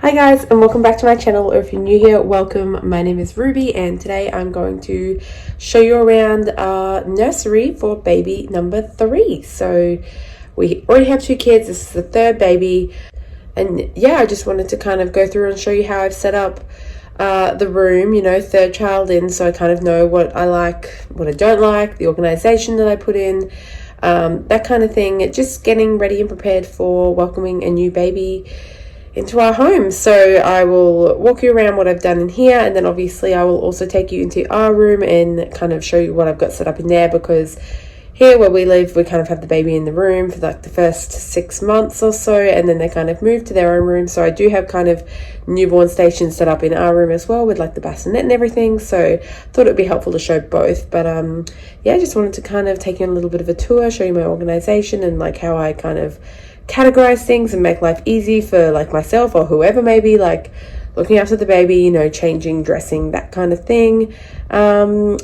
Hi guys, and welcome back to my channel, or if you're new here, welcome. My name is Ruby and today I'm going to show you around our nursery for baby number 3. So we already have 2 kids, this is the 3rd baby, and yeah, I just wanted to kind of go through and show you how I've set up the room, you know, 3rd child in, so I kind of know what I like, what I don't like, the organization that I put in, that kind of thing. Just getting ready and prepared for welcoming a new baby into our home. So I will walk you around what I've done in here, and then obviously I will also take you into our room and kind of show you what I've got set up in there, because here where we live, we kind of have the baby in the room for like the first 6 months or so, and then they kind of move to their own room. So I do have kind of newborn stations set up in our room as well, with like the bassinet and everything. So thought it would be helpful to show both. But yeah, I just wanted to kind of take you on a little bit of a tour, show you my organization and like how I kind of categorize things and make life easy for like myself or whoever, maybe like looking after the baby, you know, changing, dressing, that kind of thing. And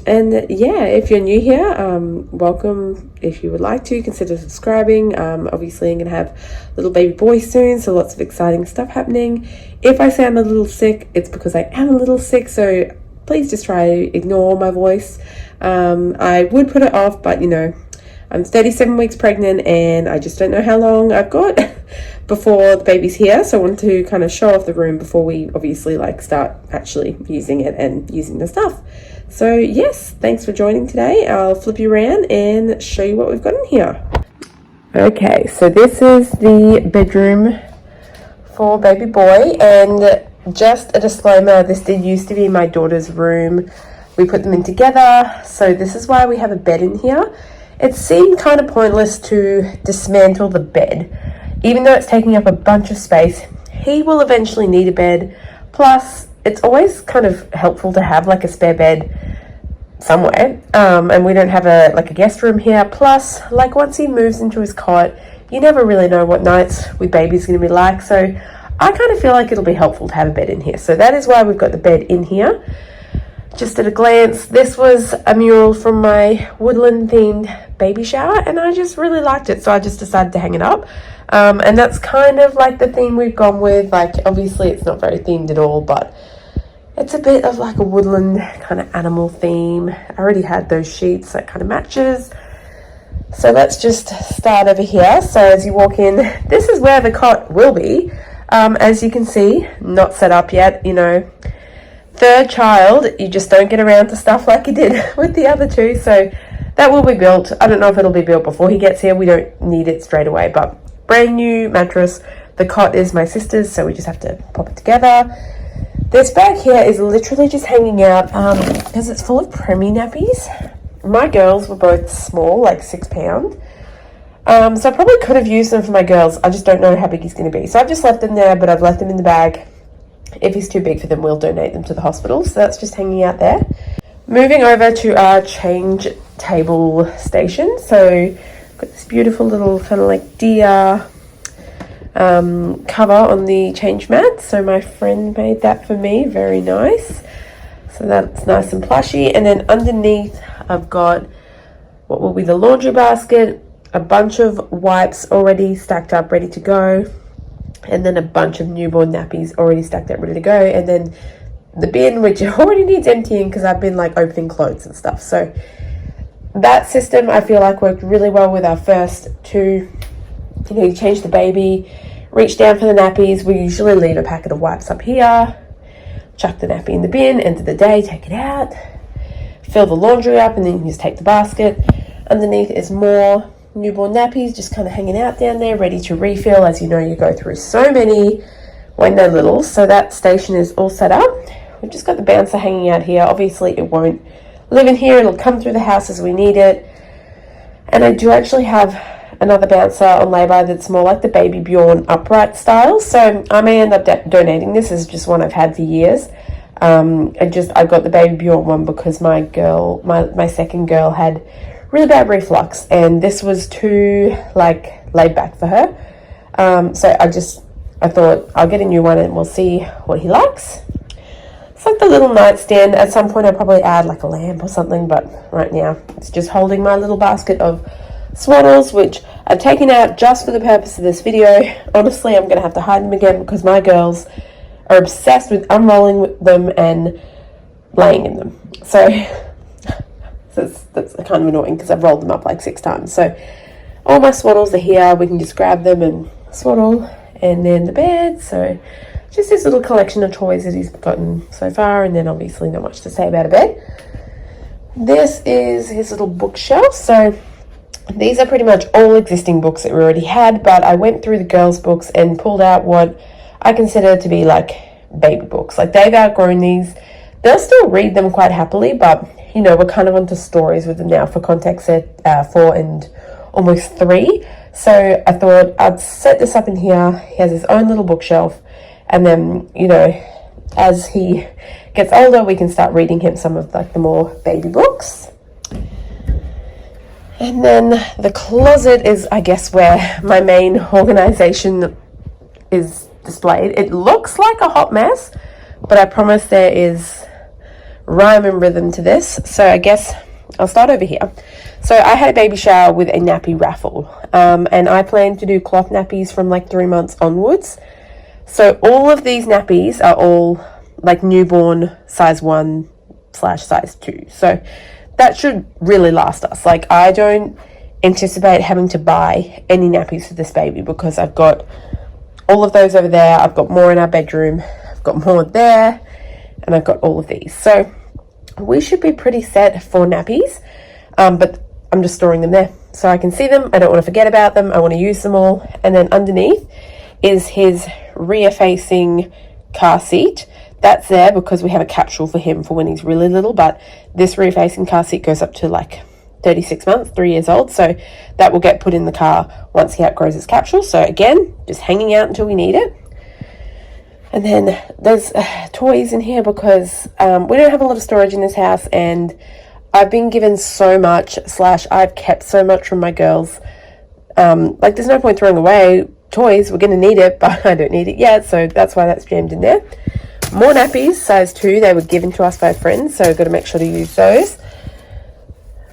yeah, if you're new here, welcome. If you would like to, consider subscribing. Obviously I'm gonna have little baby boy soon, so lots of exciting stuff happening. If I sound a little sick, it's because I am a little sick, so please just try to ignore my voice. I would put it off, but you know, I'm 37 weeks pregnant and I just don't know how long I've got before the baby's here. So I wanted to kind of show off the room before we obviously like start actually using it and using the stuff. So yes, thanks for joining today. I'll flip you around and show you what we've got in here. Okay, so this is the bedroom for baby boy, and just a disclaimer, this did used to be my daughter's room. We put them in together, so this is why we have a bed in here. It seemed kind of pointless to dismantle the bed. Even though it's taking up a bunch of space, he will eventually need a bed. Plus, it's always kind of helpful to have like a spare bed somewhere. And we don't have a guest room here. Plus, like once he moves into his cot, you never really know what nights with baby's going to be like. So I kind of feel like it'll be helpful to have a bed in here. So that is why we've got the bed in here. Just at a glance, this was a mural from my woodland themed baby shower and I just really liked it, so I just decided to hang it up. And that's kind of like the theme we've gone with. Like obviously it's not very themed at all, but it's a bit of like a woodland kind of animal theme. I already had those sheets that kind of matches. So let's just start over here. So as you walk in, this is where the cot will be. As you can see, not set up yet, you know. 3rd child, you just don't get around to stuff like you did with the other 2, so that will be built. I don't know if it'll be built before he gets here. We don't need it straight away, but brand new mattress. The cot is my sister's, so we just have to pop it together. This bag here is literally just hanging out because it's full of preemie nappies. My girls were both small, like 6 pounds. So I probably could have used them for my girls. I just don't know how big he's going to be. So I've just left them there, but I've left them in the bag. If he's too big for them, we'll donate them to the hospital. So that's just hanging out there. Moving over to our change table station. So got this beautiful little kind of like deer cover on the change mat. So my friend made that for me. Very nice. So that's nice and plushy. And then underneath I've got what will be the laundry basket, a bunch of wipes already stacked up, ready to go. And then a bunch of newborn nappies already stacked up, ready to go. And then the bin, which already needs emptying because I've been like opening clothes and stuff. So that system I feel like worked really well with our first 2. You know, you change the baby, reach down for the nappies. We usually leave a packet of wipes up here, chuck the nappy in the bin, end of the day, take it out, fill the laundry up, and then you can just take the basket. Underneath is more newborn nappies just kind of hanging out down there, ready to refill. As you know, you go through so many when they're little. So that station is all set up. We've just got the bouncer hanging out here. Obviously it won't live in here, it'll come through the house as we need it. And I do actually have another bouncer on lay-by that's more like the Baby Bjorn upright style, so I may end up donating. This is just one I've had for years. I've got the Baby Bjorn one because my second girl had really bad reflux, and this was too like laid back for her. So I thought I'll get a new one and we'll see what he likes. It's like the little nightstand. At some point I'll probably add like a lamp or something, but right now it's just holding my little basket of swaddles, which I've taken out just for the purpose of this video. Honestly, I'm gonna have to hide them again because my girls are obsessed with unrolling them and laying in them. So that's kind of annoying because I've rolled them up like 6 times. So all my swaddles are here. We can just grab them and swaddle. And then the bed. So just this little collection of toys that he's gotten so far. And then obviously not much to say about a bed. This is his little bookshelf. So these are pretty much all existing books that we already had. But I went through the girls' books and pulled out what I consider to be like baby books. Like they've outgrown these. They'll still read them quite happily, but you know, we're kind of onto stories with them now. For context, they're 4 and almost 3. So I thought I'd set this up in here. He has his own little bookshelf, and then, you know, as he gets older, we can start reading him some of like the more baby books. And then the closet is, I guess, where my main organization is displayed. It looks like a hot mess, but I promise there is rhyme and rhythm to this. So I guess I'll start over here. So I had a baby shower with a nappy raffle, and I plan to do cloth nappies from like 3 months onwards. So all of these nappies are all like newborn size 1/size 2. So that should really last us. Like I don't anticipate having to buy any nappies for this baby because I've got all of those over there. I've got more in our bedroom. I've got more there. And I've got all of these. So we should be pretty set for nappies. But I'm just storing them there so I can see them. I don't want to forget about them. I want to use them all. And then underneath is his rear-facing car seat. That's there because we have a capsule for him for when he's really little. But this rear-facing car seat goes up to like 36 months, 3 years old. So that will get put in the car once he outgrows his capsule. So again, just hanging out until we need it. And then there's toys in here because we don't have a lot of storage in this house, and I've been given so much / I've kept so much from my girls. Like there's no point throwing away toys. We're going to need it, but I don't need it yet. So that's why that's jammed in there. More nappies, size 2. They were given to us by friends, so I've got to make sure to use those.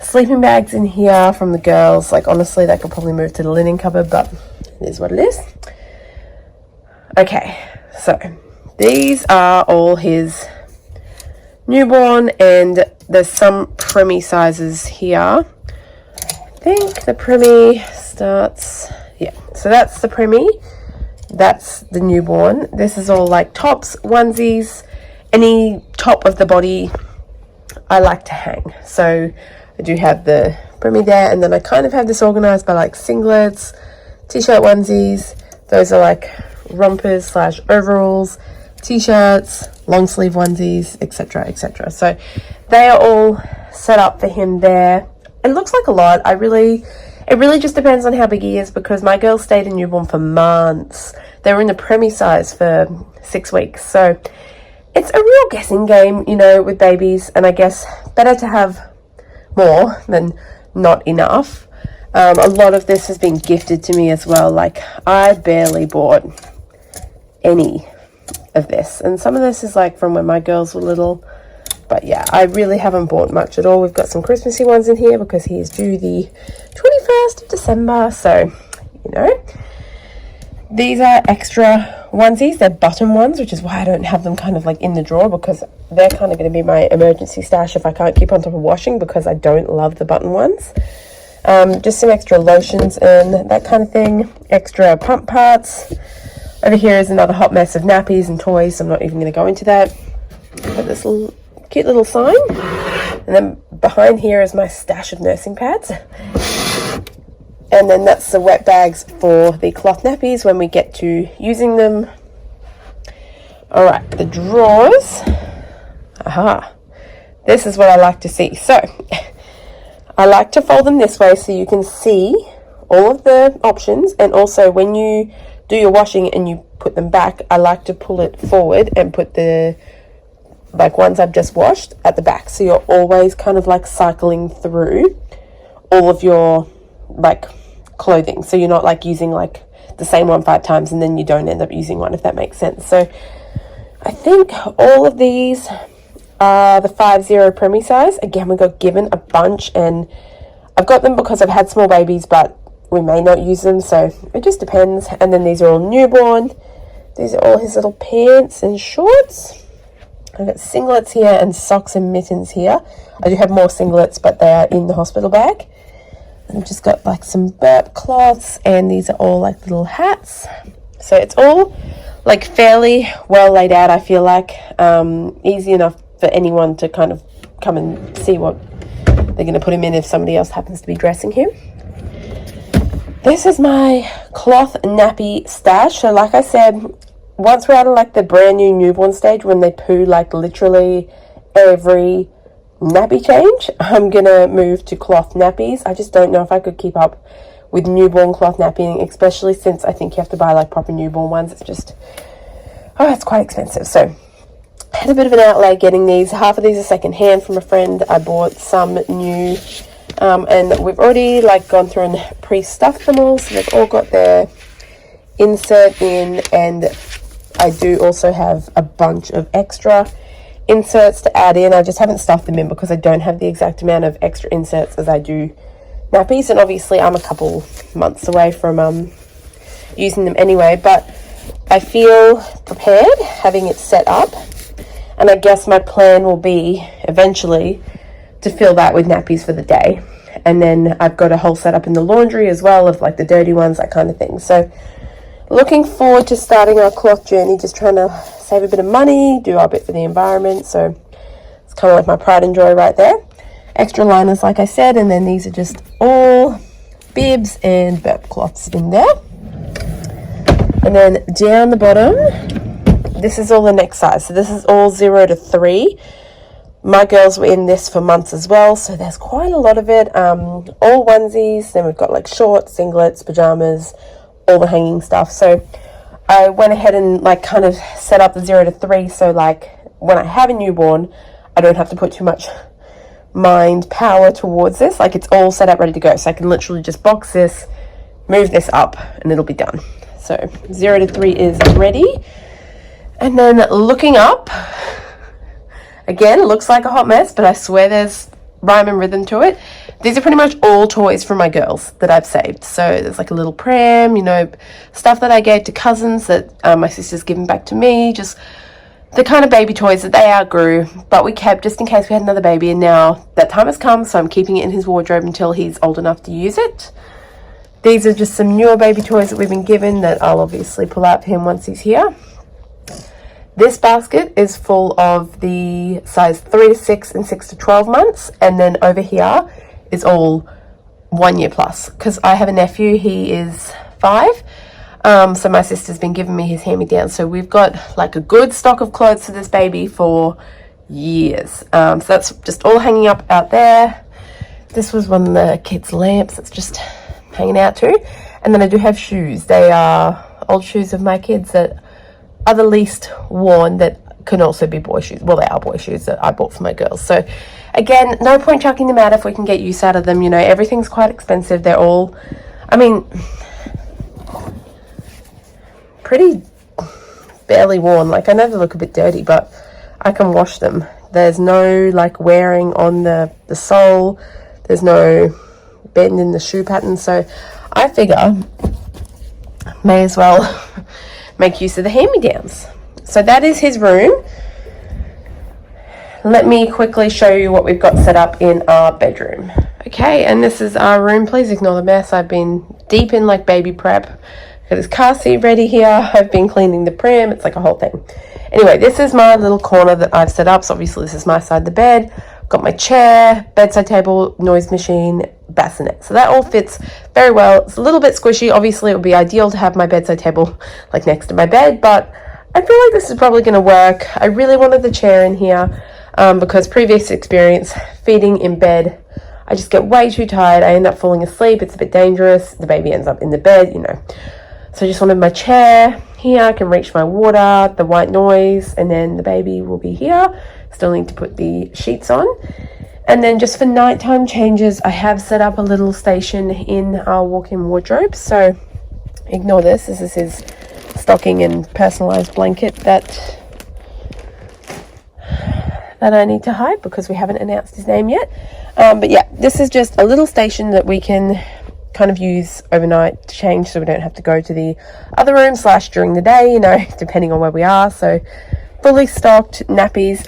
Sleeping bags in here from the girls. Like honestly, they could probably move to the linen cupboard, but it is what it is. Okay. So these are all his newborn, and there's some preemie sizes here. I think the preemie starts, yeah, so that's the preemie, that's the newborn. This is all like tops, onesies, any top of the body I like to hang. So I do have the preemie there, and then I kind of have this organized by like singlets, t-shirt onesies. Those are like rompers / overalls, t-shirts, long sleeve onesies, etc, etc. So they are all set up for him there. It looks like a lot. It really just depends on how big he is, because my girls stayed in newborn for months. They were in the preemie size for 6 weeks. So it's a real guessing game, you know, with babies, and I guess better to have more than not enough. A lot of this has been gifted to me as well. Like I barely bought any of this, and some of this is like from when my girls were little, but yeah, I really haven't bought much at all. We've got some Christmassy ones in here because he is due the 21st of December, so you know. These are extra onesies. They're button ones, which is why I don't have them kind of like in the drawer, because they're kind of going to be my emergency stash if I can't keep on top of washing, because I don't love the button ones. Just some extra lotions and that kind of thing, extra pump parts. Over here is another hot mess of nappies and toys, so I'm not even going to go into that. Got this little, cute little sign. And then behind here is my stash of nursing pads. And then that's the wet bags for the cloth nappies when we get to using them. Alright, the drawers. Aha. This is what I like to see. So, I like to fold them this way so you can see all of the options, and also when you do your washing and you put them back, I like to pull it forward and put the like ones I've just washed at the back, so you're always kind of like cycling through all of your like clothing, so you're not like using like the same one 5 times and then you don't end up using one, if that makes sense. So I think all of these the 5-0 preemie size. Again, we got given a bunch, and I've got them because I've had small babies, but we may not use them, so it just depends. And then these are all newborn. These are all his little pants and shorts. I've got singlets here and socks and mittens here. I do have more singlets, but they are in the hospital bag. And I've just got like some burp cloths, and these are all like little hats. So it's all like fairly well laid out, I feel like. Easy enough for anyone to kind of come and see what they're going to put him in if somebody else happens to be dressing him. This is my cloth nappy stash. So like I said, once we're out of like the brand new newborn stage, when they poo like literally every nappy change, I'm gonna move to cloth nappies. I just don't know if I could keep up with newborn cloth napping, especially since I think you have to buy like proper newborn ones. It's just, oh, it's quite expensive. So I had a bit of an outlay getting these. Half of these are second hand from a friend. I bought some new, and we've already like gone through and pre-stuffed them all, so they've all got their insert in, and I do also have a bunch of extra inserts to add in. I just haven't stuffed them in because I don't have the exact amount of extra inserts as I do nappies, and obviously I'm a couple months away from using them anyway, but I feel prepared having it set up, and I guess my plan will be eventually to fill that with nappies for the day. And then I've got a whole setup in the laundry as well of like the dirty ones, that kind of thing. So looking forward to starting our cloth journey, just trying to save a bit of money, do our bit for the environment. So it's kind of like my pride and joy right there. Extra liners, like I said, and then these are just all bibs and burp cloths in there. And then down the bottom, this is all the next size. So this is all 0 to 3. My girls were in this for months as well, so there's quite a lot of it. All onesies, then we've got like shorts, singlets, pajamas, all the hanging stuff. So I went ahead and like kind of set up the 0 to 3, so like when I have a newborn, I don't have to put too much mind power towards this. Like it's all set up ready to go, so I can literally just box this, move this up, and it'll be done. So 0 to 3 is ready. And then looking up, again, looks like a hot mess, but I swear there's rhyme and rhythm to it. These are pretty much all toys from my girls that I've saved. So there's like a little pram, you know, stuff that I gave to cousins that my sister's given back to me, just the kind of baby toys that they outgrew, but we kept just in case we had another baby, and now that time has come, so I'm keeping it in his wardrobe until he's old enough to use it. These are just some newer baby toys that we've been given that I'll obviously pull out for him once he's here. This basket is full of the size 3 to 6 and 6 to 12 months. And then over here is all 1 year plus. Because I have a nephew, he is 5. So my sister's been giving me his hand-me-down. So we've got like a good stock of clothes for this baby for years. So that's just all hanging up out there. This was one of the kids' lamps that's just hanging out too. And then I do have shoes. They are old shoes of my kids that are the least worn, that can also be boy shoes. Well, they are boy shoes that I bought for my girls. So again, no point chucking them out if we can get use out of them. You know, everything's quite expensive. They're all, I mean, pretty barely worn. Like I know they look a bit dirty, but I can wash them. There's no like wearing on the sole. There's no bend in the shoe pattern. So I figure may as well make use of the hand-me-downs. So that is his room. Let me quickly show you what we've got set up in our bedroom. Okay, and this is our room. Please ignore the mess. I've been deep in like baby prep. Got his car seat ready here. I've been cleaning the pram. It's like a whole thing. Anyway, this is my little corner that I've set up. So obviously this is my side of the bed. Got my chair, bedside table, noise machine, bassinet. So that all fits very well. It's a little bit squishy. Obviously it would be ideal to have my bedside table like next to my bed, but I feel like this is probably going to work. I really wanted the chair in here because previous experience feeding in bed, I just get way too tired. I end up falling asleep. It's a bit dangerous. The baby ends up in the bed, you know. So I just wanted my chair here. I can reach my water, the white noise, and then the baby will be here. Still need to put the sheets on. And then just for nighttime changes, I have set up a little station in our walk-in wardrobe. So ignore this. This is his stocking and personalized blanket that I need to hide because we haven't announced his name yet. But yeah, this is just a little station that we can kind of use overnight to change, so we don't have to go to the other room / during the day, you know, depending on where we are. So fully stocked nappies.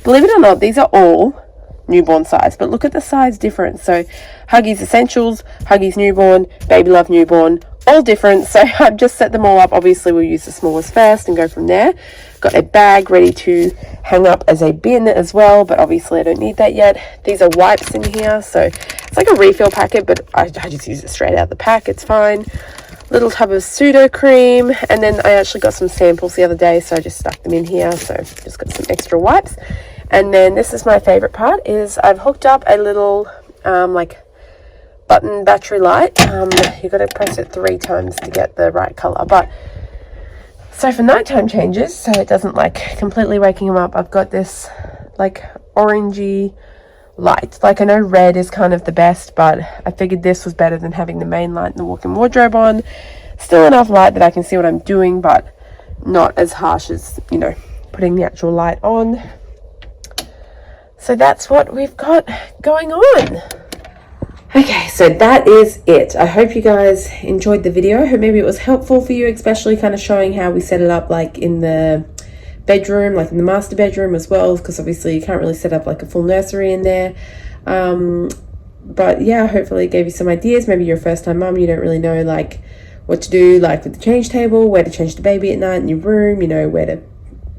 Believe it or not, these are all newborn size, but look at the size difference. So Huggies Essentials, Huggies Newborn, Baby Love Newborn, all different. So I've just set them all up. Obviously we'll use the smallest first and go from there. Got a bag ready to hang up as a bin as well, but obviously I don't need that yet. These are wipes in here, so it's like a refill packet, but I just use it straight out of the pack. It's fine. Little tub of pseudo cream, and then I actually got some samples the other day, so I just stuck them in here. So just got some extra wipes. And then this is my favorite part, is I've hooked up a little like button battery light. You got to press it 3 times to get the right color. But so for nighttime changes, so it doesn't like completely waking him up, I've got this like orangey light. Like I know red is kind of the best, but I figured this was better than having the main light in the walk-in wardrobe on. Still enough light that I can see what I'm doing, but not as harsh as, you know, putting the actual light on. So that's what we've got going on. Okay, so that is it. I hope you guys enjoyed the video. I hope maybe it was helpful for you, especially kind of showing how we set it up like in the bedroom, like in the master bedroom as well, because obviously you can't really set up like a full nursery in there. But yeah, hopefully it gave you some ideas. Maybe you're a first time mum, you don't really know like what to do, like with the change table, where to change the baby at night in your room, you know, where to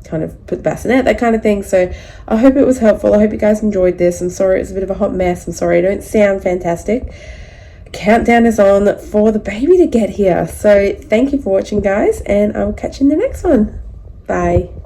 kind of put the bassinet, that kind of thing. So I hope it was helpful. I hope you guys enjoyed this. I'm sorry it was a bit of a hot mess. I'm sorry I don't sound fantastic. Countdown is on for the baby to get here. So thank you for watching, guys, and I will catch you in the next one. Bye.